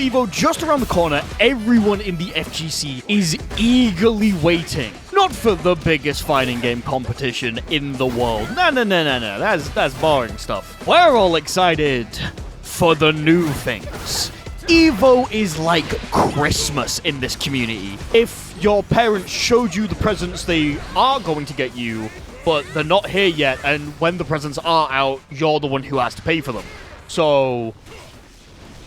EVO just around the corner, everyone in the FGC is eagerly waiting. Not for the biggest fighting game competition in the world. No. That's boring stuff. We're all excited for the new things. EVO is like Christmas in this community. If your parents showed you the presents they are going to get you, but they're not here yet, and when the presents are out, you're the one who has to pay for them. So,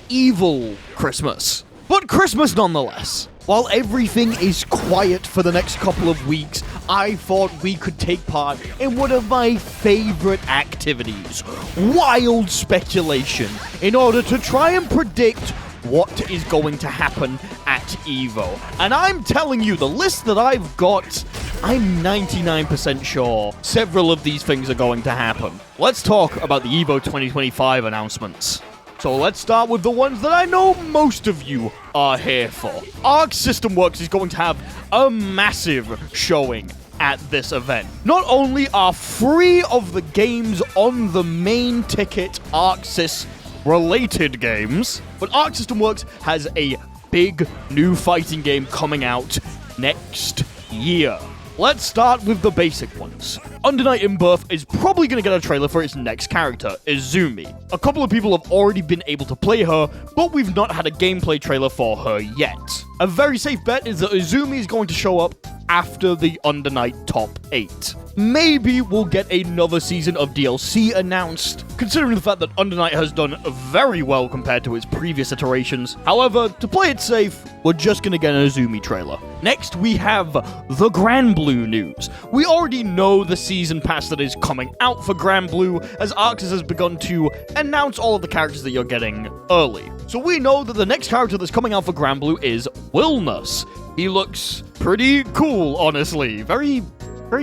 evil Christmas. But Christmas nonetheless. While everything is quiet for the next couple of weeks, I thought we could take part in one of my favorite activities, wild speculation, in order to try and predict what is going to happen at EVO. And I'm telling you, the list that I've got, I'm 99% sure several of these things are going to happen. Let's talk about the EVO 2025 announcements. So let's start with the ones that I know most of you are here for. Arc System Works is going to have a massive showing at this event. Not only are 3 of the games on the main ticket ArcSys related games, but Arc System Works has a big new fighting game coming out next year. Let's start with the basic ones. Under Night in Birth is probably going to get a trailer for its next character, Izumi. A couple of people have already been able to play her, but we've not had a gameplay trailer for her yet. A very safe bet is that Izumi is going to show up after the Under Night Top 8. Maybe we'll get another season of DLC announced, considering the fact that Under Night has done very well compared to its previous iterations. However, to play it safe, we're just gonna get an Izumi trailer. Next, we have the Grand Blue news. We already know the season pass that is coming out for Grand Blue, as ArcSys has begun to announce all of the characters that you're getting early. So we know that the next character that's coming out for Grand Blue is Wilnus. He looks pretty cool, honestly. Very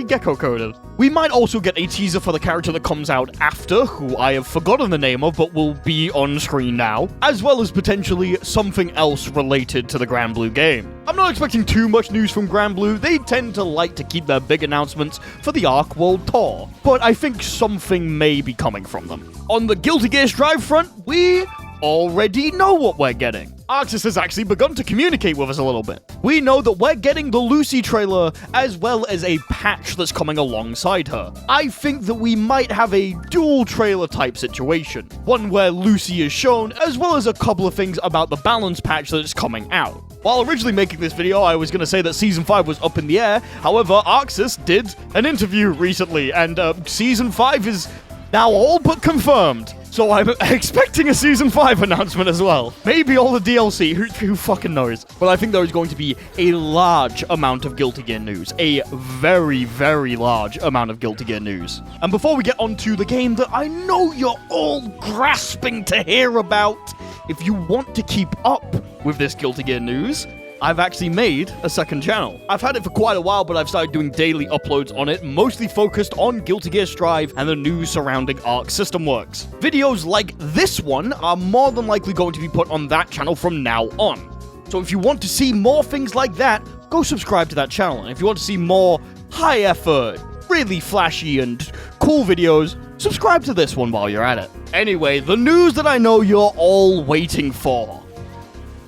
gecko-coded. We might also get a teaser for the character that comes out after, who I have forgotten the name of, but will be on screen now, as well as potentially something else related to the Grand Blue game. I'm not expecting too much news from Grand Blue. They tend to like to keep their big announcements for the Arc World Tour, but I think something may be coming from them. On the Guilty Gear Strive front, we already know what we're getting. ArcSys has actually begun to communicate with us a little bit. We know that we're getting the Lucy trailer, as well as a patch that's coming alongside her. I think that we might have a dual trailer type situation. One where Lucy is shown, as well as a couple of things about the balance patch that is coming out. While originally making this video, I was going to say that Season 5 was up in the air. However, ArcSys did an interview recently, and Season 5 is now all but confirmed. So I'm expecting a Season 5 announcement as well. Maybe all the DLC, who fucking knows? But I think there is going to be a large amount of Guilty Gear news. A very, very large amount of Guilty Gear news. And before we get onto the game that I know you're all grasping to hear about, if you want to keep up with this Guilty Gear news, I've actually made a second channel. I've had it for quite a while, but I've started doing daily uploads on it, mostly focused on Guilty Gear Strive and the news surrounding Arc System Works. Videos like this one are more than likely going to be put on that channel from now on. So if you want to see more things like that, go subscribe to that channel. And if you want to see more high effort, really flashy and cool videos, subscribe to this one while you're at it. Anyway, the news that I know you're all waiting for.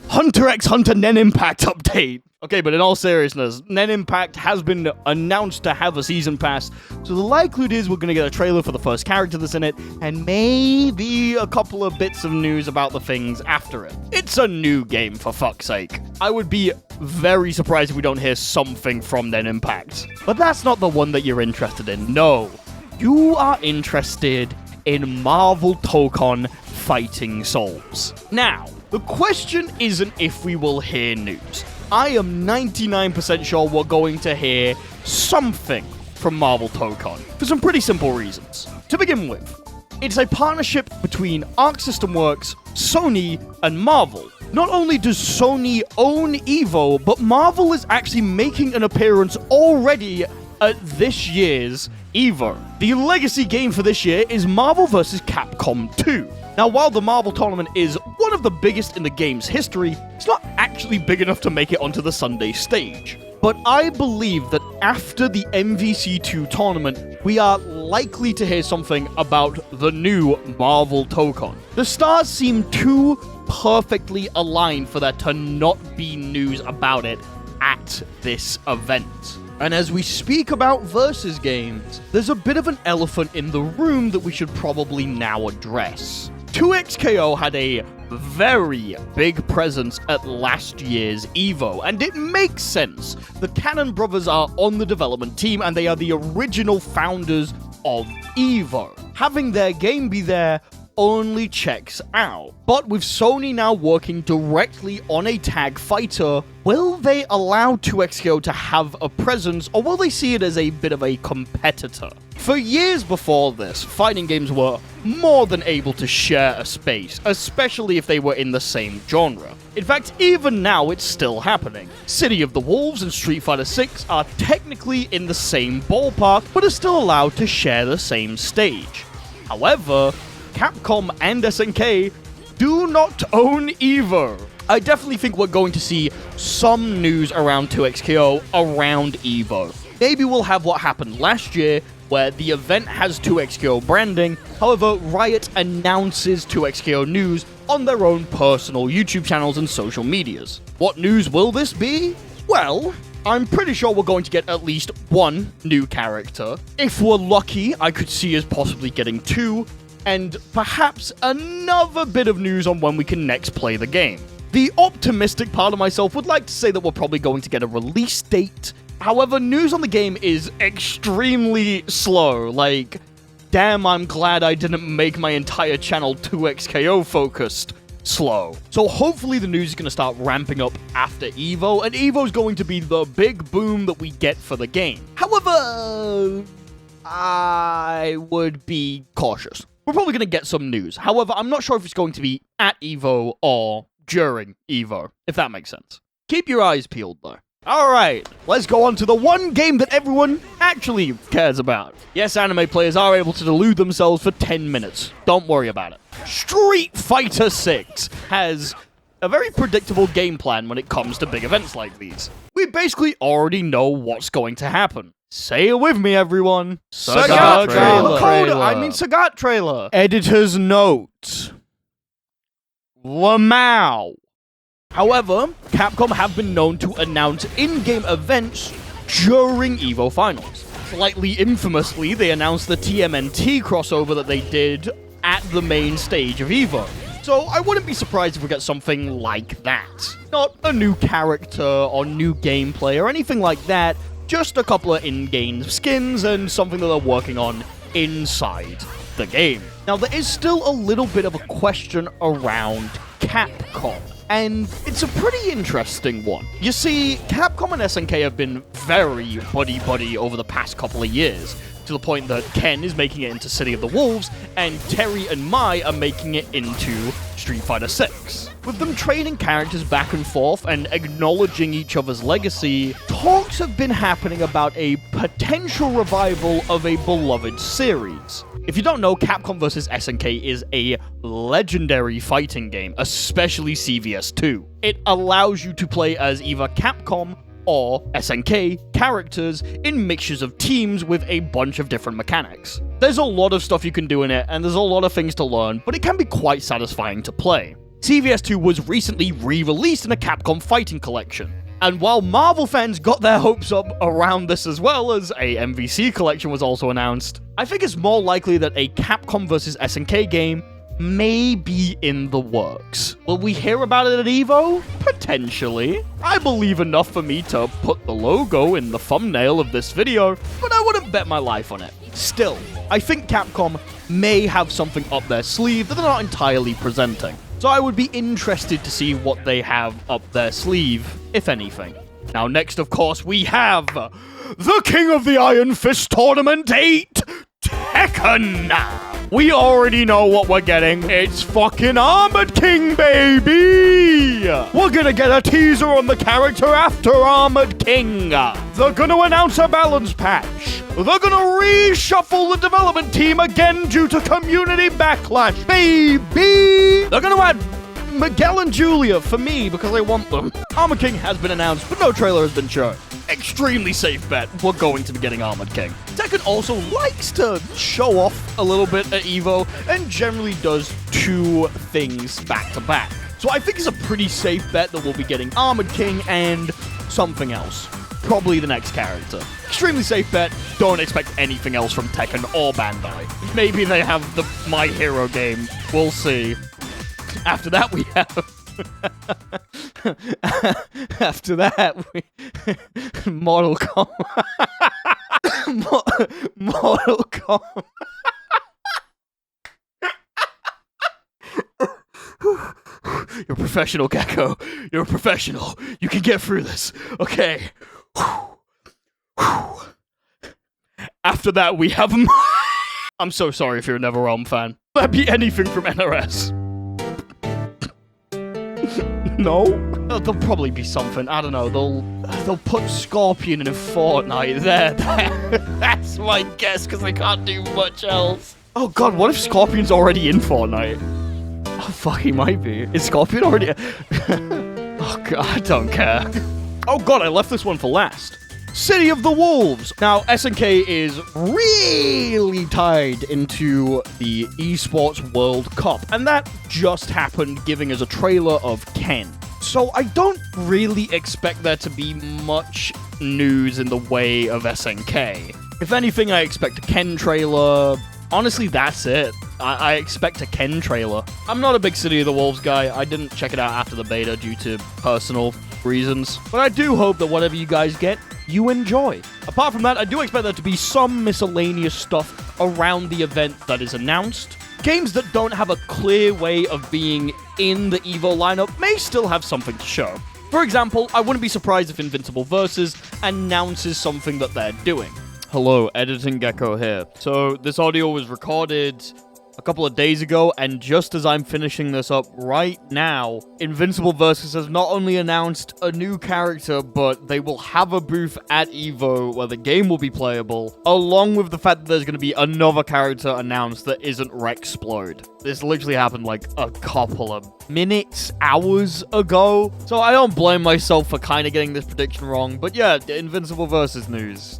Hunter x Hunter Nen Impact update. Okay, but in all seriousness, Nen Impact has been announced to have a season pass, so the likelihood is we're going to get a trailer for the first character that's in it, and maybe a couple of bits of news about the things after it. It's a new game, for fuck's sake. I would be very surprised if we don't hear something from Nen Impact. But that's not the one that you're interested in. No. You are interested in Marvel Tokon Fighting Souls. Now, the question isn't if we will hear news. I am 99% sure we're going to hear something from Marvel Tokon for some pretty simple reasons. To begin with, it's a partnership between Arc System Works, Sony, and Marvel. Not only does Sony own EVO, but Marvel is actually making an appearance already at this year's EVO. The legacy game for this year is Marvel vs. Capcom 2. Now, while the Marvel tournament is one of the biggest in the game's history, it's not actually big enough to make it onto the Sunday stage. But I believe that after the MVC2 tournament, we are likely to hear something about the new Marvel Tokon. The stars seem too perfectly aligned for there to not be news about it at this event. And as we speak about versus games, there's a bit of an elephant in the room that we should probably now address. 2XKO had a very big presence at last year's EVO, and it makes sense. The Cannon brothers are on the development team, and they are the original founders of EVO. Having their game be there only checks out. But with Sony now working directly on a tag fighter, will they allow 2XKO to have a presence, or will they see it as a bit of a competitor? For years before this, fighting games were more than able to share a space, especially if they were in the same genre. In fact, even now it's still happening. City of the Wolves and Street Fighter 6 are technically in the same ballpark, but are still allowed to share the same stage. However, Capcom and SNK do not own EVO. I definitely think we're going to see some news around 2XKO around EVO. Maybe we'll have what happened last year, where the event has 2XKO branding, however, Riot announces 2XKO news on their own personal YouTube channels and social medias. What news will this be? Well, I'm pretty sure we're going to get at least one new character. If we're lucky, I could see us possibly getting 2, and perhaps another bit of news on when we can next play the game. The optimistic part of myself would like to say that we're probably going to get a release date. However, news on the game is extremely slow. Like, damn, I'm glad I didn't make my entire channel 2XKO focused slow. So hopefully the news is going to start ramping up after EVO, and EVO is going to be the big boom that we get for the game. However, I would be cautious. We're probably going to get some news. However, I'm not sure if it's going to be at EVO or during EVO, if that makes sense. Keep your eyes peeled, though. Alright, let's go on to the one game that everyone actually cares about. Yes, anime players are able to delude themselves for 10 minutes. Don't worry about it. Street Fighter 6 has a very predictable game plan when it comes to big events like these. We basically already know what's going to happen. Say it with me, everyone. Sagat trailer. Sagat trailer. Editor's note. Lamau. However, Capcom have been known to announce in-game events during EVO Finals. Slightly infamously, they announced the TMNT crossover that they did at the main stage of EVO. So I wouldn't be surprised if we get something like that. Not a new character or new gameplay or anything like that, just a couple of in-game skins and something that they're working on inside the game. Now, there is still a little bit of a question around Capcom, and it's a pretty interesting one. You see, Capcom and SNK have been very buddy-buddy over the past couple of years, to the point that Ken is making it into City of the Wolves, and Terry and Mai are making it into Street Fighter 6. With them trading characters back and forth and acknowledging each other's legacy, talks have been happening about a potential revival of a beloved series. If you don't know, Capcom vs. SNK is a legendary fighting game, especially CVS2. It allows you to play as either Capcom or SNK characters in mixtures of teams with a bunch of different mechanics. There's a lot of stuff you can do in it, and there's a lot of things to learn, but it can be quite satisfying to play. CVS2 was recently re-released in a Capcom Fighting Collection, and while Marvel fans got their hopes up around this as well, as a MVC collection was also announced, I think it's more likely that a Capcom vs. SNK game may be in the works. Will we hear about it at EVO? Potentially. I believe enough for me to put the logo in the thumbnail of this video, but I wouldn't bet my life on it. Still, I think Capcom may have something up their sleeve that they're not entirely presenting. So I would be interested to see what they have up their sleeve, if anything. Now next, of course, we have the King of the Iron Fist Tournament 8, Tekken! We already know what we're getting. It's fucking Armored King, baby! We're gonna get a teaser on the character after Armored King. They're gonna announce a balance patch. They're gonna reshuffle the development team again due to community backlash, baby! They're gonna add Miguel and Julia for me because I want them. Armored King has been announced, but no trailer has been shown. Extremely safe bet, we're going to be getting Armored King. Tekken also likes to show off a little bit at EVO and generally does two things back to back. So So I think it's a pretty safe bet that we'll be getting Armored King and something else. Probably the next character. Extremely safe bet. Don't expect anything else from Tekken or Bandai. Maybe they have the My Hero game. We'll see. After that, we have... After that, we... Mortal Kombat. Mortal Kombat. You're a professional, Gecko. You're a professional. You can get through this. Okay. After that, we have... I'm so sorry if you're a NetherRealm fan. That'd be anything from NRS. No? There'll probably be something. I don't know. They'll put Scorpion in Fortnite. That's my guess, because they can't do much else. Oh god, what if Scorpion's already in Fortnite? Oh fuck, he might be. Is Scorpion already... Oh god, I don't care. Oh god, I left this one for last. City of the Wolves. Now, SNK is really tied into the Esports World Cup, and that just happened, giving us a trailer of Ken. So I don't really expect there to be much news in the way of SNK. If anything, I expect a Ken trailer. Honestly, that's it. I expect a Ken trailer. I'm not a big City of the Wolves guy. I didn't check it out after the beta due to personal reasons. But I do hope that whatever you guys get, you enjoy. Apart from that, I do expect there to be some miscellaneous stuff around the event that is announced. Games that don't have a clear way of being in the EVO lineup may still have something to show. For example, I wouldn't be surprised if Invincible Versus announces something that they're doing. Hello, Editing Gecko here. So, this audio was recorded a couple of days ago, and just as I'm finishing this up right now, Invincible Versus has not only announced a new character, but they will have a booth at EVO where the game will be playable, along with the fact that there's going to be another character announced that isn't Rexplode. This literally happened like a couple of minutes, hours ago, so I don't blame myself for kind of getting this prediction wrong, but yeah, Invincible Versus news.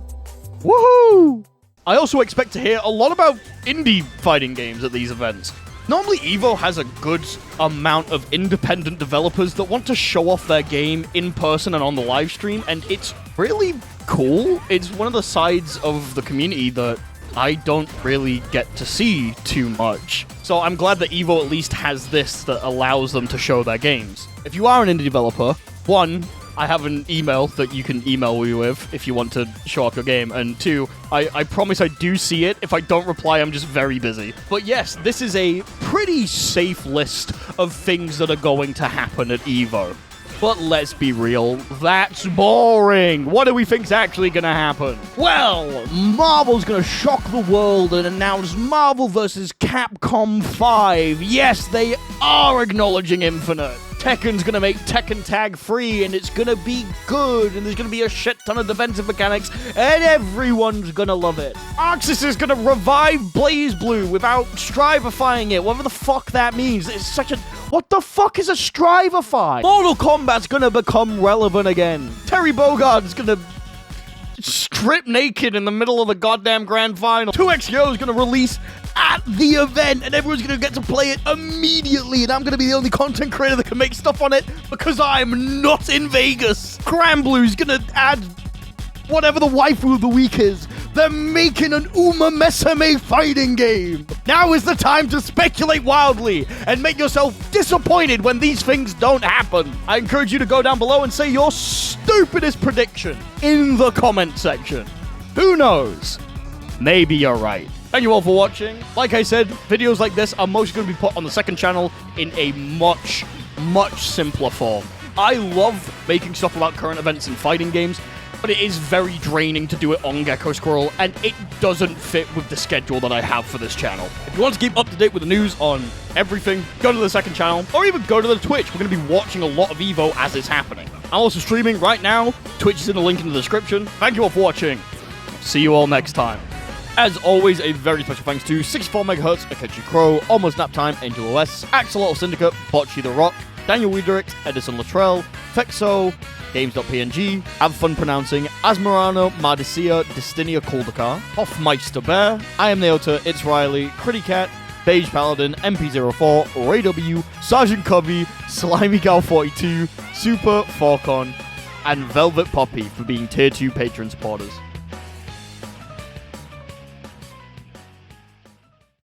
Woohoo! I also expect to hear a lot about indie fighting games at these events. Normally, EVO has a good amount of independent developers that want to show off their game in person and on the live stream, and it's really cool. It's one of the sides of the community that I don't really get to see too much. So I'm glad that EVO at least has this that allows them to show their games. If you are an indie developer, one, I have an email that you can email me with if you want to show off your game. And two, I promise I do see it. If I don't reply, I'm just very busy. But yes, this is a pretty safe list of things that are going to happen at EVO. But let's be real, that's boring. What do we think's actually gonna happen? Well, Marvel's gonna shock the world and announce Marvel vs. Capcom 5. Yes, they are acknowledging Infinite. Tekken's gonna make Tekken Tag free, and it's gonna be good, and there's gonna be a shit ton of defensive mechanics, and everyone's gonna love it. Arxis is gonna revive BlazBlue without strivifying it, whatever the fuck that means. It's such a... What the fuck is a strivify? Mortal Kombat's gonna become relevant again. Terry Bogard's gonna strip naked in the middle of the goddamn grand final. 2XO is gonna release at the event, and everyone's gonna get to play it immediately, and I'm gonna be the only content creator that can make stuff on it because I'm not in Vegas. Granblue's gonna add whatever the waifu of the week is. They're making an Uma Mesame fighting game. Now is the time to speculate wildly and make yourself disappointed when these things don't happen. I encourage you to go down below and say your stupidest prediction in the comment section. Who knows? Maybe you're right. Thank you all for watching. Like I said, videos like this are mostly going to be put on the second channel in a much simpler form. I love making stuff about current events in fighting games, but it is very draining to do it on Gecko Squirrel, and it doesn't fit with the schedule that I have for this channel. If you want to keep up to date with the news on everything, go to the second channel, or even go to the Twitch. We're going to be watching a lot of EVO as it's happening. I'm also streaming right now. Twitch is in the link in the description. Thank you all for watching. See you all next time. As always, a very special thanks to 64 MHz, Akechi Crow, Almost Nap Time, Angel OS, Axolotl Syndicate, Bochy the Rock, Daniel Wiedericht, Edison Luttrell, Fexo, Games.png, Have Fun Pronouncing, Asmarano, Mardicia, Destinia Kaldakar, Hoffmeister Bear, I Am Neota, It's Riley, Critty Cat, Beige Paladin, MP04, Ray W, Sergeant Cubby, Slimy Gal 42, Super Falcon, and Velvet Poppy for being tier 2 patron supporters.